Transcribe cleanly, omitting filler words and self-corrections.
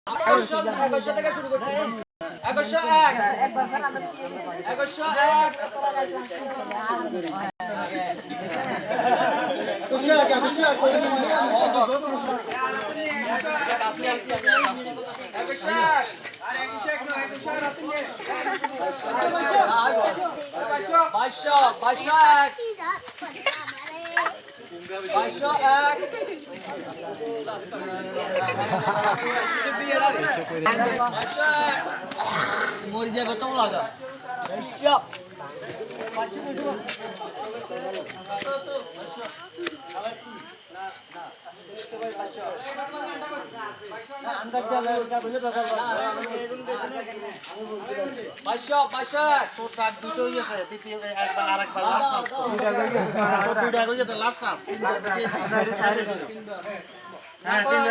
1100 থেকে শুরু করতে 1101 1101 খুশি লাগে খুশি লাগে মরি যাবে তো লাগা দুটো হয়েছে দ্বিতীয় একবার আরেকবার লাস্ট দুইটা হয়ে যেত লাস্ট হ্যাঁ 3